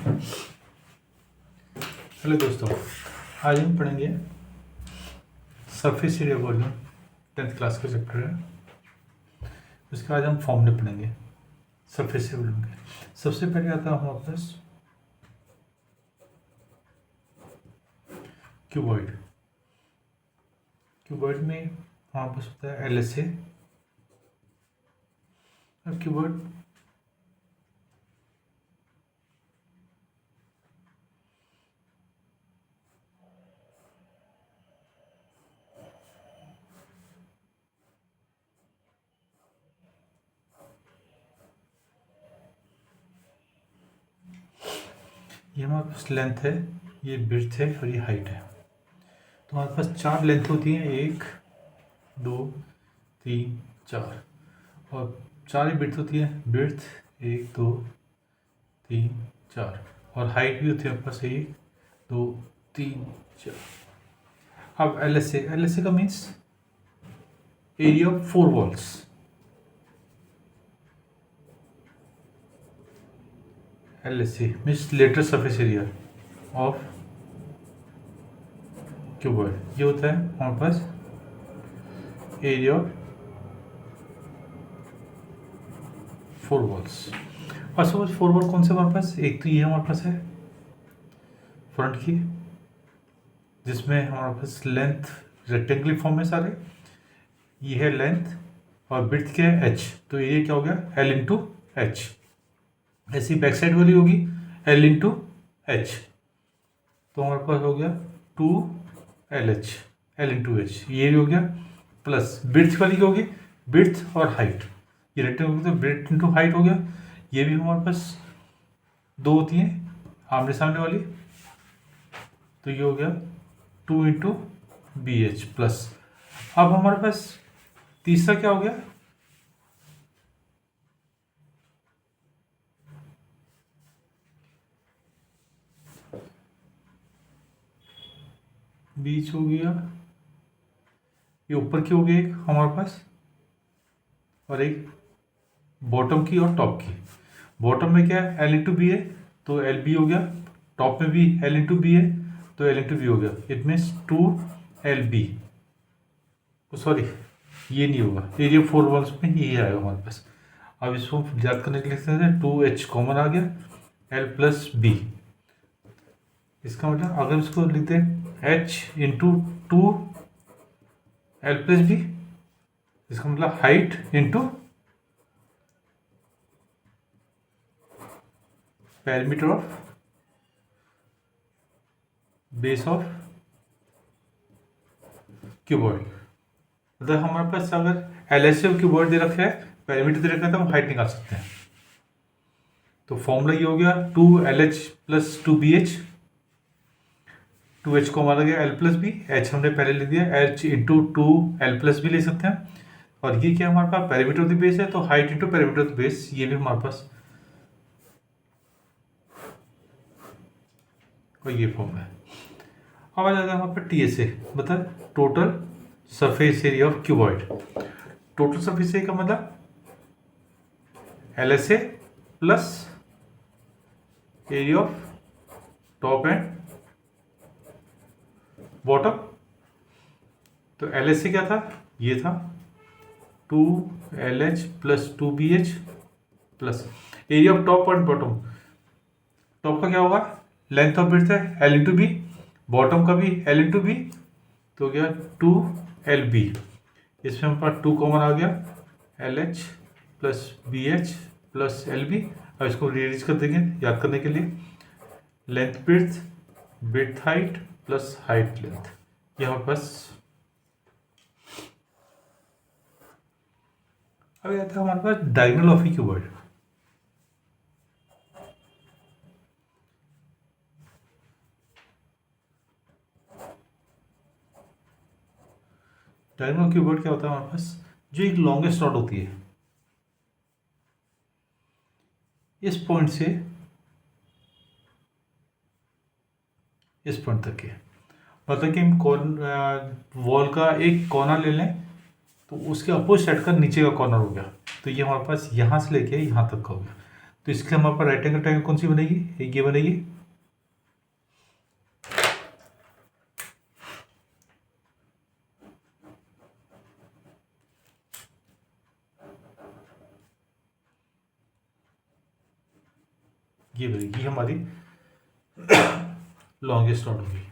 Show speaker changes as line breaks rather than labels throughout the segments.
Hello दोस्तों, आज हम पढ़ेंगे surface area volume 10th class का चैप्टर है। उसके बाद हम फॉर्मूले पढ़ेंगे सरफेस एरिया वॉल्यूम के। सबसे पहले आता है हमारे पास क्यूबॉइड। क्यूबॉइड में हमारे पास होता है LSA। अब क्यूबॉइड ये हमारे पास लेंथ है, ये विड्थ है और ये हाइट है। तो हमारे पास 4 लेंथ होती हैं, 1 2 3 4, और 4 ही विड्थ होती है। विड्थ 1 2 3 4, और हाइट भी होती है हमारे पास 1 2 3 4। अब LSA का means area of 4 walls. LSA means lateral surface area of cuboid. ये होता है हमारे पास एरिया ऑफ 4 वॉल्स। और सपोज 4 वॉल कौन से हमारे पास, एक तो ये हमारे पास है फ्रंट की, जिसमें हमारे पास लेंथ रेक्टेंगुलर फॉर्म में सारे, ये है लेंथ, और विड्थ क्या है h, तो एरिया क्या हो गया L इंटू एच। ऐसी बैक साइड वाली होगी L इंटू एच, तो हमारे पास हो गया 2LH, L इंटू एच, ये हो गया। प्लस विड्थ वाली क्या होगी, विड्थ और हाइट, ये रेक्टेंगल तो विड्थ इंटू हाइट हो गया। ये भी हमारे पास 2 होती हैं आमने सामने वाली, तो ये हो गया 2 इंटू BH प्लस। अब हमारे पास तीसरा क्या हो गया, बीच हो गया, ये ऊपर की हो गई एक हमारे पास, और एक बॉटम की और टॉप की। बॉटम में क्या है L इंटू बी है, तो LB हो गया। टॉप में भी L इंटू बी है, तो L इंटू बी हो गया। It means 2LB। सॉरी, ये नहीं होगा, एरिया 4 वॉल्स में यही आएगा हमारे पास। अब इसको याद करने के लिए लिखते हैं 2H कॉमन आ गया, L प्लस B। इसका मतलब अगर इसको लिखते हैं H into 2L plus B, इसका मतलब height into parameter of base of cuboid. मतलब हमारे पास अगर LSA क्यूबॉइड दे रखा है, पैरामीटर दे रखा है, तो हम हाइट निकाल सकते हैं। तो फॉर्मूला ये हो गया 2LH प्लस 2BH, 2H को हमारा गया L प्लस बी, H हमने पहले ले दिया, H into 2L plus B ले सकते हैं। और ये क्या हमारे पास पैरामीटर ऑफ द बेस है, तो height into parameter of the base, ये भी हमारे पास, और ये फॉर्मूला है। अब आ जाता है हमारे पास TSA, मतलब total surface area of cuboid. Total surface area का मतलब LSA plus area of top and bottom. तो LSA क्या था, ये था 2LH plus 2BH plus area of top and bottom. Top का क्या होगा, लेंथ ऑफ विड्थ है L इंटू बी, बॉटम का भी L इंटू बी, तो हो गया 2LB। इसमें हमारे पास 2 कॉमन आ गया, LH plus BH plus LB। अब इसको रीअरेंज कर देंगे याद करने के लिए, length width, width height plus height length, ये हमारे पास। अब आता है हमारे पास diagonal of a cuboid. Diagonal cuboid क्या होता है हमारे पास, जो एक लॉन्गेस्ट रॉड होती है, इस पॉइंट से इस पॉइंट तक है। मतलब कि हम वॉल का एक कॉर्नर ले लें, तो उसके अपोजिट साइड का नीचे का कॉर्नर हो गया, तो ये हमारे पास यहाँ से लेके यहाँ तक का हो गया। तो इसके हमारे पास राइट एंगल ट्रायंगल कौन सी बनेगी, एक ये बनेगी, ये बनेगी हमारी लॉन्गेस्ट रॉड होगी।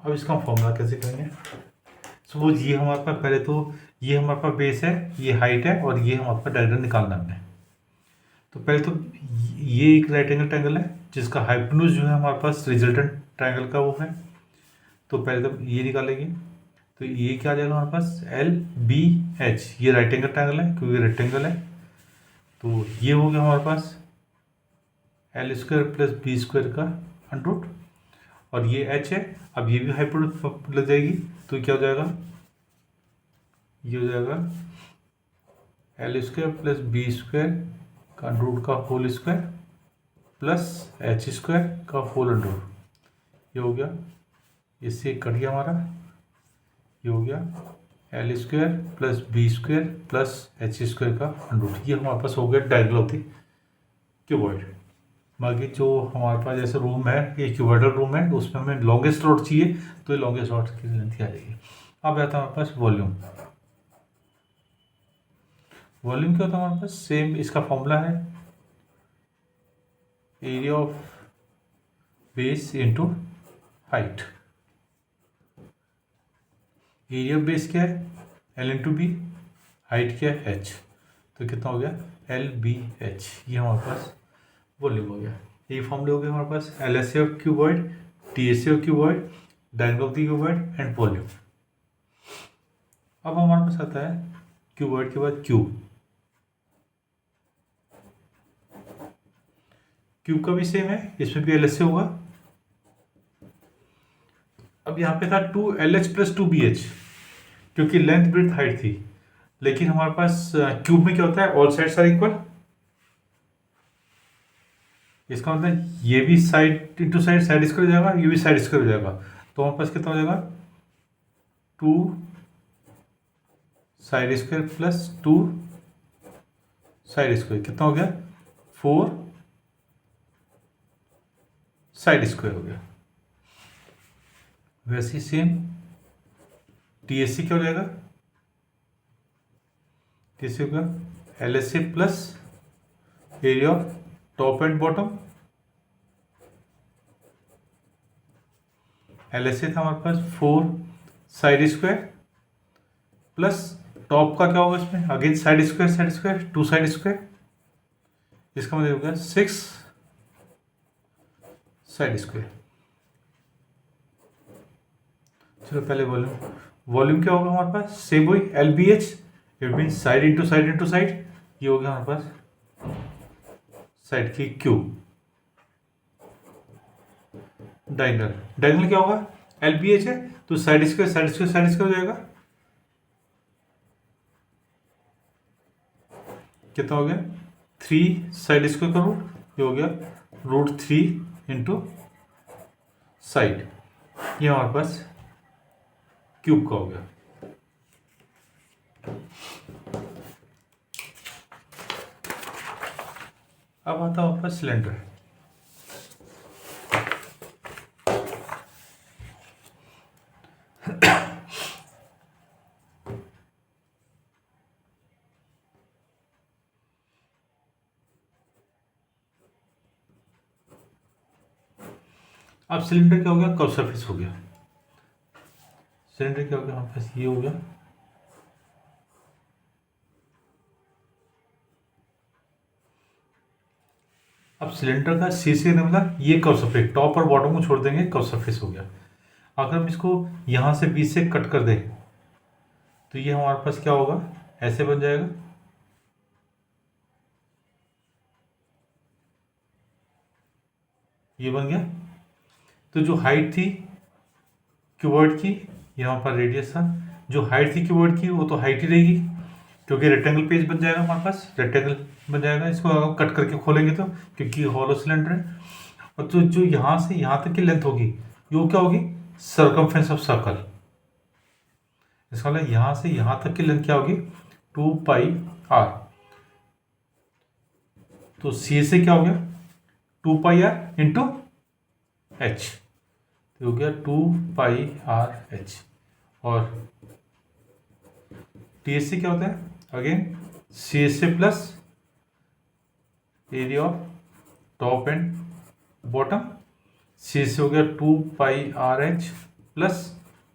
अब इसका हम फॉर्मूला कैसे करेंगे। सपोज ये हमारे पास पहले तो ये हमारे पास बेस है, ये हाइट है और ये हमारे पास डायगोनल निकालना है। तो पहले तो ये एक राइट एंगल ट्रायंगल है जिसका हाइपोटेन्यूज जो है हमारे पास रिजल्टेंट ट्रायंगल का वो है। तो पहले तो ये निकालेंगे, तो ये क्या आ जाएगा हमारे पास एल बी एच, ये राइट एंगल ट्रायंगल है क्योंकि रेक्टेंगल है। तो ये हो गया हमारे पास L square plus B square का अंडर, और ये एच है। अब ये भी हाइपोटेन्यूज लग जाएगी, तो क्या हो जाएगा, ये हो जाएगा L square plus B square का रूट का whole square plus H square का होल अंडर। ये हो गया, इससे कट गया हमारा, ये हो गया L square plus B square plus H square का अंडर। ये हमारे पास हो गया डायगोनल ऑफ द क्यूबॉइड। बाकी जो हमारे पास जैसे रूम है, ये क्यूबॉइडल रूम है, तो उसमें हमें लॉन्गेस्ट रॉड चाहिए, तो ये लॉन्गेस्ट रॉड की लेंथ आ जाएगी। अब आता है हमारे पास वॉल्यूम। वॉल्यूम क्या होता है हमारे पास, सेम इसका फॉर्मूला है area of base into height. Area of base क्या है, एल इंटू बी, हाइट क्या है एच, तो कितना हो गया एल बी एच। ये हमारे पास वॉल्यूम हो गया। ये फॉर्मूले हो गए हमारे पास L S A of cuboid, T S A of cuboid, diagonal of the cuboid and volume. अब हमारे पास आता है क्यूबॉइड के बाद क्यूब। क्यूब का भी सेम है, इसमें भी एल एस ए होगा। अब यहाँ पे था 2LH प्लस 2BH क्योंकि लेंथ ब्रेड्थ हाइट थी, लेकिन हमारे पास क्यूब में क्या होता है, ऑल साइड्स आर इक्वल। इसका मतलब ये भी side into side side square हो जाएगा, ये भी साइड स्क्वायर हो जाएगा। तो हमारे पास कितना हो जाएगा 2 side square plus 2 side square, कितना हो गया 4 साइड स्क्वायर हो गया। वैसे ही सेम TSC क्या हो जाएगा, TSC होगा LSA plus area of top and bottom. LSA था हमारे पास 4 साइड स्क्वायर प्लस टॉप का क्या होगा इसमें, again side square 2 side square, इसका मतलब होगा 6 साइड स्क्वायर। चलो पहले वॉल्यूम क्या होगा हमारे पास, सेम वही LBH, it mean side into side. ये हो गया हमारे पास साइड की क्यूब। डायगोनल क्या होगा, LBH है तो साइड स्क्वायर हो जाएगा। कितना हो गया 3 साइड स्क्वायर का रूट, ये हो गया √3 इंटू साइड। ये हमारे पास क्यूब का हो गया। अब आता है आपका सिलेंडर। अब सिलेंडर क्या हो गया, कर्व सरफेस हो गया। सिलेंडर क्या हो गया हमारे पास, ये हो गया अब सिलेंडर का सी से मतलब ये कर्व सरफेस, टॉप और बॉटम को छोड़ देंगे, कर्व सरफेस हो गया। अगर हम इसको यहाँ से बीच से कट कर दें तो ये हमारे पास क्या होगा, ऐसे बन जाएगा। ये बन गया। तो जो हाइट थी क्यूबॉइड की, यहाँ पर रेडियस था, जो हाइट थी क्यूबॉइड की वो तो हाइट ही रहेगी क्योंकि रेक्टेंगल पेज बन जाएगा हमारे पास, रेक्टेंगल बन जाएगा। इसको अगर कट करके खोलेंगे तो, क्योंकि हॉलो सिलेंडर है। और तो जो यहाँ से यहाँ तक की लेंथ होगी वो क्या होगी, सर्कमफ्रेंस ऑफ सर्कल। इसका मतलब यहाँ से यहाँ तक की लेंथ क्या होगी, 2πr। तो सी से क्या हो गया, 2πr इंटू एच, तो हो गया 2πrh। और टी से क्या होता है, अगेन सी से plus area of top and bottom, C से हो गया 2πrh प्लस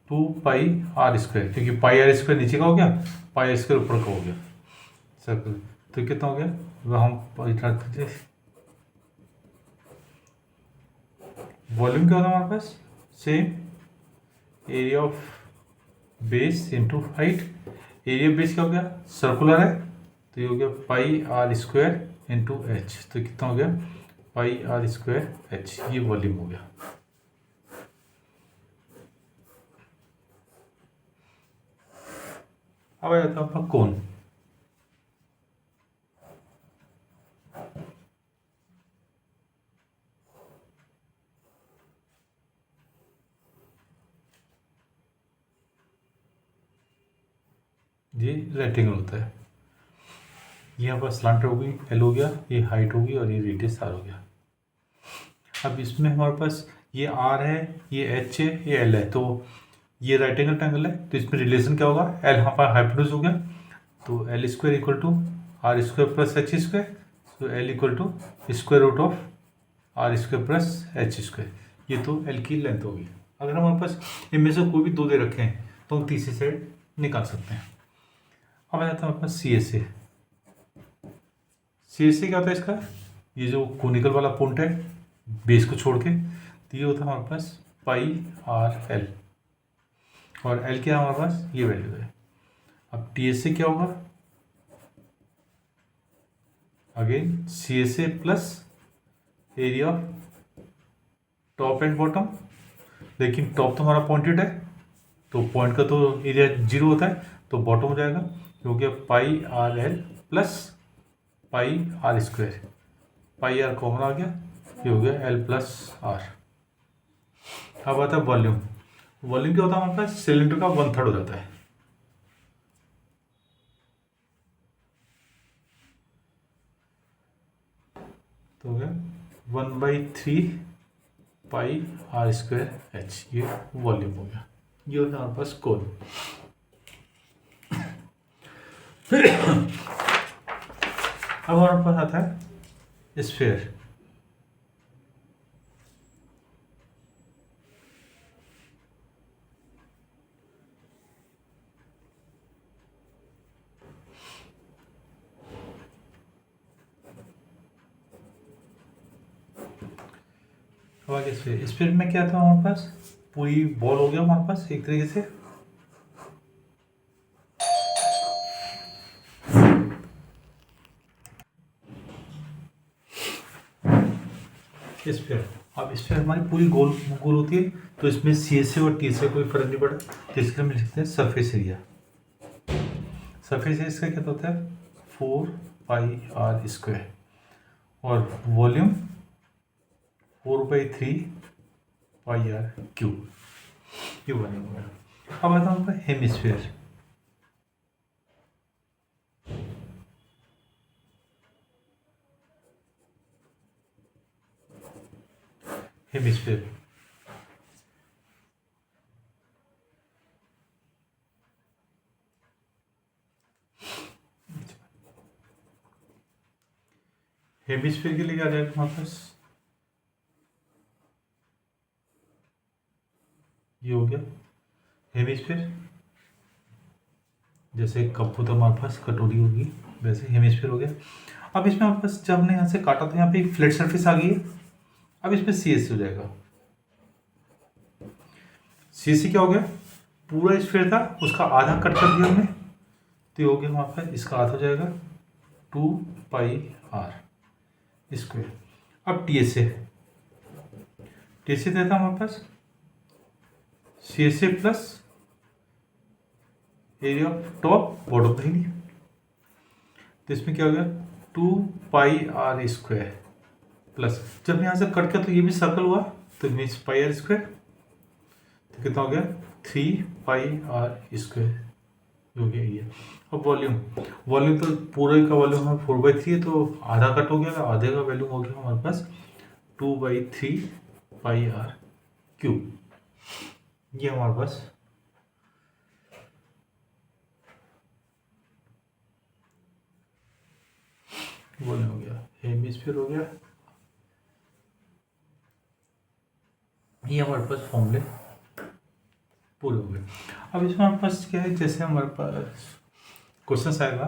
2πr², क्योंकि πr² नीचे का हो गया, πr² ऊपर का हो गया सर्कल। तो कितना हो गया, वह हम वॉल्यूम क्या होता है हमारे पास, same area of base into height. Area base क्या हो गया, सर्कुलर है, तो ये हो गया πr² इंटू एच, तो कितना हो गया πr² एच, ये वॉल्यूम हो गया। अब आ जाता है अपना कोन। ये रेक्टेंगल होता है, ये यहाँ पर स्लांट हो गई, एल हो गया, ये हाइट होगी और ये रेडियस आर हो गया। अब इसमें हमारे पास ये आर है, ये एच है, ये एल है, तो ये राइट एंगल ट्रायंगल है, तो इसमें रिलेशन क्या होगा, एल यहाँ पर हाइपोटेन्यूज हो गया, तो L square equal to r² plus h², तो L equal to square root of r² plus h²। ये तो एल की लेंथ होगी। अगर हमारे पास इनमें से कोई भी दो दे रखे हैं तो हम तीसरी साइड निकाल सकते हैं। अब आ जाता है हमारे पास सी एस ए। सी एस ए क्या होता है इसका, ये जो कोनिकल वाला पॉइंट है बेस को छोड़ के, तो ये होता है हमारे पास πr_l, और एल क्या है हमारे पास, ये वैल्यू है। अब टी एस से क्या होगा, again C S A plus area of top and bottom, लेकिन टॉप तो हमारा पॉइंटेड है, तो पॉइंट का तो एरिया 0 होता है, तो बॉटम हो जाएगा, हो गया πr_l plus πr², πr common आ गया, ये हो गया l प्लस r। अब आता है वॉल्यूम। वॉल्यूम क्या होता है हमारे पास, सिलेंडर का 1/3 हो जाता है, तो हो गया 1/3 πr²h, ये वॉल्यूम हो गया। ये होता है हमारे पास कोन। अब हमारे पास आता है स्फीयर। अब आगे स्फीयर में क्या था हमारे पास, पूरी बॉल हो गया हमारे पास एक तरीके से। स्फीयर, अब स्फीयर हमारी पूरी गोल गोल होती है, तो इसमें सी एस से और टी से कोई फर्क नहीं पड़ा, तो इसके हम लिखते हैं सरफेस एरिया। सरफेस एरिया इसका क्या होता है, 4πr², और वॉल्यूम 4/3 πr³, ये वॉल्यूम हो गया। अब आता हूँ हेमिस्फीयर। हेमिस्फीयर हेमिस्फीयर के लिए क्या जाएगा हमारे पास, ये हो गया हेमिस्फीयर। जैसे कप होता है हमारे पास, कटोरी होगी, वैसे हेमिस्फीयर हो गया। अब इसमें हमारे पास जब हमने यहाँ से काटा तो यहाँ पे एक फ्लैट सरफेस आ गई है। अब इसमें सी एस हो जाएगा, सी सी क्या हो गया, पूरा स्फीयर था उसका आधा कट कर दिया हमने, तो ये हो गया हमारे पास, इसका आधा हो जाएगा 2πr²। अब T S A, T S A देता हमारे पास C S A plus area of top bottom नहीं लिया, तो इसमें क्या हो गया 2πr² प्लस, जब यहाँ से कट किया तो ये भी सर्कल हुआ, तो मीन्स πr², तो कितना हो गया 3πr²। हो गया ये। अब वॉल्यूम, वॉल्यूम तो पूरे का वॉल्यूम है 4/3 है, तो आधा कट हो गया, आधे का वैल्यूम हो गया हमारे पास 2/3 पाई आर क्यूब। ये हमारे पास वॉल्यूम हो गया, हेमिस्फीयर हो गया। ये हमारे पास फॉर्मूले पूरे हो गए। अब इसमें हमारे पास क्या है, जैसे हमारे पास क्वेश्चन आएगा,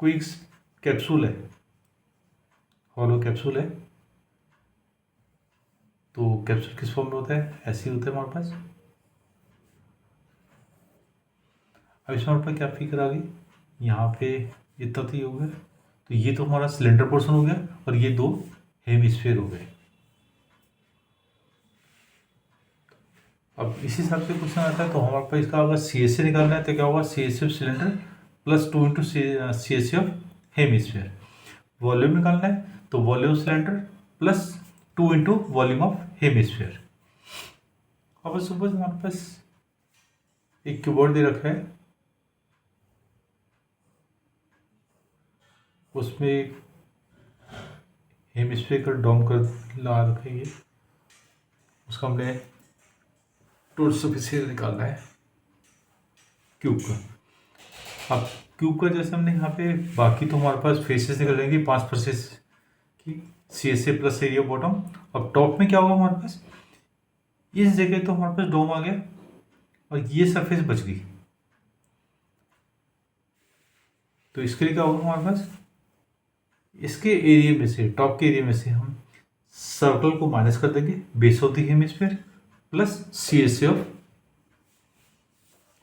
कोई कैप्सूल है, हॉलो कैप्सूल है, तो कैप्सूल किस फॉर्म में होता है, ऐसे ही होता है हमारे पास। अब इसमें हमारे पास क्या फिगर आ गई, यहाँ पे इतना तो ये हो गया, तो ये तो हमारा सिलेंडर पोर्शन हो गया, और ये दो हेमिस्फीयर हो गए। अब इसी हिसाब से क्वेश्चन आता है, तो हमारे पास इसका अगर सी एस सी निकालना है तो क्या होगा, C S C of cylinder plus 2 into C S C of hemisphere. Volume निकालना है तो volume cylinder plus 2 into volume of hemisphere. अब सपोज हमारे पास एक कीबोर्ड दे रखा है, उसमें हेमिस्फीयर का डोम कर लगा रखा है, ये उसका हमने टोटल सरफेस निकालना है क्यूब का। अब क्यूब का जैसे हमने यहाँ पे, बाकी तो हमारे पास फेसेस निकल जाएंगी 5 फेसेस की, C S A plus area bottom. अब टॉप में क्या होगा हमारे पास, इस जगह तो हमारे पास डोम आ गया, और ये सरफेस बच गई, तो इसके लिए क्या होगा हमारे पास, इसके एरिया में से, टॉप के एरिया में से हम सर्कल को माइनस कर देंगे, base of the hemisphere plus C S A of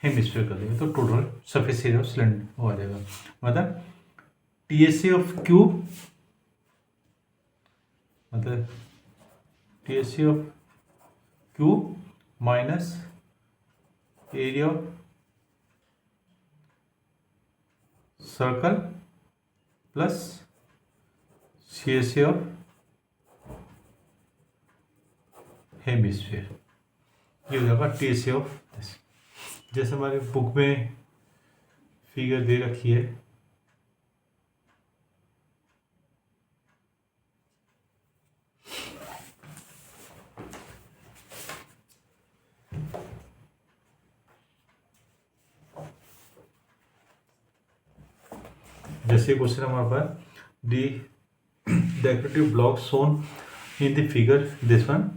hemisphere कर देंगे, तो total surface area of cylinder हो जाएगा। मतलब T S A of cube, मतलब T S C of cube minus area of circle plus C S C of hemisphere, ये हो जाएगा टी एस सी ऑफ। जैसे हमारे बुक में फिगर दे रखी है, जैसे क्वेश्चन हमारे पास, the decorative block shown in the figure, this one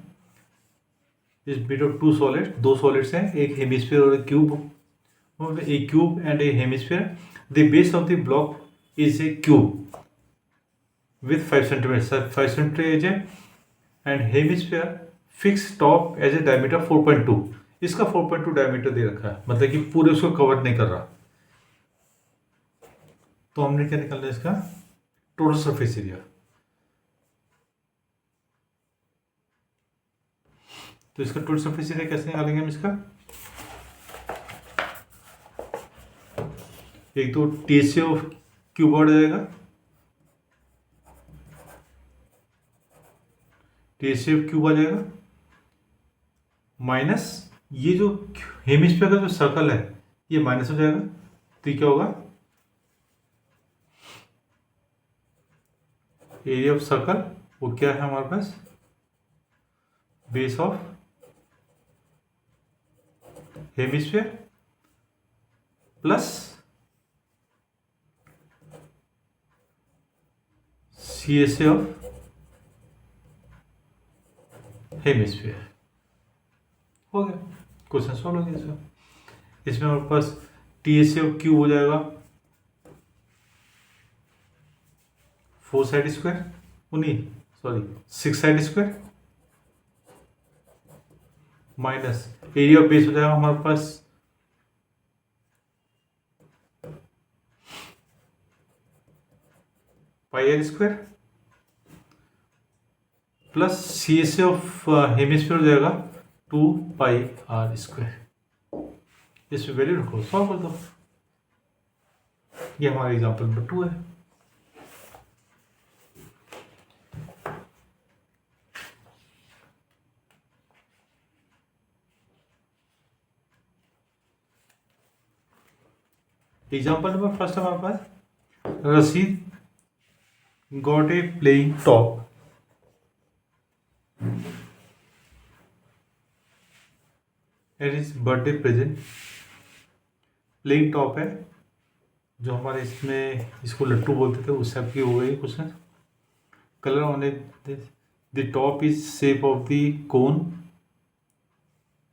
is made of 2 solid, 2 solids हैं, एक हेमिस्फीयर और एक cube, a cube and a hemisphere. The base of the block is a cube with 5 centimeters, 5 centimeter edge, and hemisphere fixed top as a diameter 4.2. इसका 4.2 diameter दे रखा है, मतलब कि पूरे उसको कवर नहीं कर रहा, तो हमने क्या निकालना है इसका टोटल सरफेस एरिया। तो इसका टोटल सरफेस एरिया कैसे निकालेंगे हम इसका, एक तो T S C of cube आ जाएगा, T S C of cube आ जाएगा, माइनस ये जो हेमिस्फीयर का जो सर्कल है ये माइनस हो जाएगा, तो ये क्या होगा, एरिया ऑफ सर्कल वो क्या है हमारे पास, base of hemisphere plus C S A of hemisphere. हो गया, क्वेश्चन सॉल्व हो गया इसका। इसमें हमारे पास टी एस ए ऑफ क्यूब हो जाएगा 4 साइड स्क्वायर, नहीं sorry 6 side square, minus area of base हो जाएगा हमारे पास pi R square, plus C S A of hemisphere हो जाएगा 2 पाई आर स्क्वायर। इसमें वैल्यू रखो, सॉल्व कर दो। ये हमारा एग्जाम्पल नंबर 2 है। एग्जाम्पल नंबर फर्स्ट हमारे पास Rashid got a playing top at his birthday present. Playing top है जो हमारे इसमें इसको लट्टू बोलते थे, उस टाइप की हो गई question. Colour on the top is shape of the cone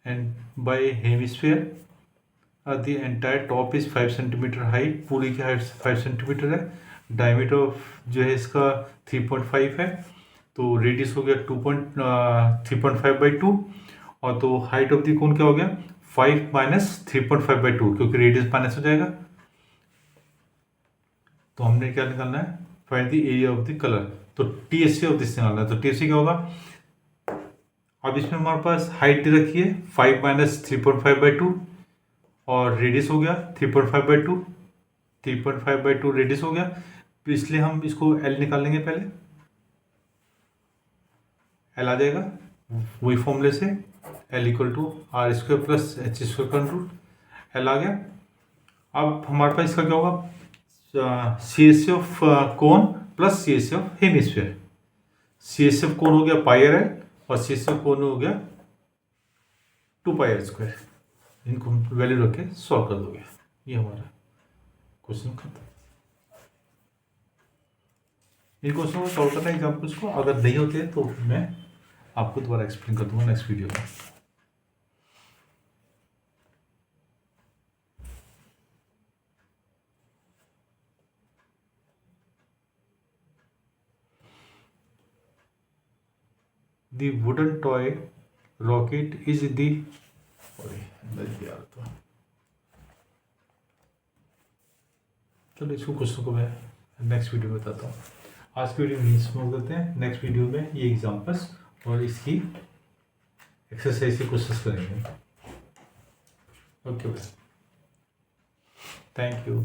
and by hemisphere. The entire top is 5 centimetre height, पूरी की हाइट 5 सेंटीमीटर है। डायमीटर जो है इसका 3.5 है, तो रेडियस हो गया 3.5/2, और तो हाइट ऑफ द कोन क्या हो गया 5 माइनस 3.5/2, क्योंकि रेडियस माइनस हो जाएगा। तो हमने क्या निकालना है, find the area of the colour. तो टीएससी ऑफ दिस निकालना है। तो टीएससी क्या होगा, अब इसमें हमारे पास हाइट दे रखी है 5 माइनस 3.5/2, और रेडियस हो गया 3.5/2, 3.5/2 रेडियस हो गया। तो इसलिए हम इसको एल निकाल लेंगे पहले। एल आ जाएगा वही फॉर्मूले से, L equal to r² plus h²। L आ गया। अब हमारे पास इसका क्या होगा, CSC of cone plus CSC of hemisphere. CSC of cone हो गया πr है, और CSC ऑफ कोन हो गया 2πr²। इनको वैल्यू रख के सॉल्व कर दोगे, ये हमारा क्वेश्चन खत्म। इन क्वेश्चन को सॉल्व करना एग्जाम्पल्स को, अगर नहीं होते तो मैं आपको दोबारा एक्सप्लेन कर दूंगा नेक्स्ट वीडियो में। The wooden toy rocket is the चलो इसको क्वेश्चन को मैं नेक्स्ट वीडियो में बताता हूँ। आज की वीडियो में समझ करते हैं, नेक्स्ट वीडियो में ये एग्जाम्पल्स और इसकी एक्सरसाइज के क्वेश्चंस करेंगे। ओके भाई, थैंक यू।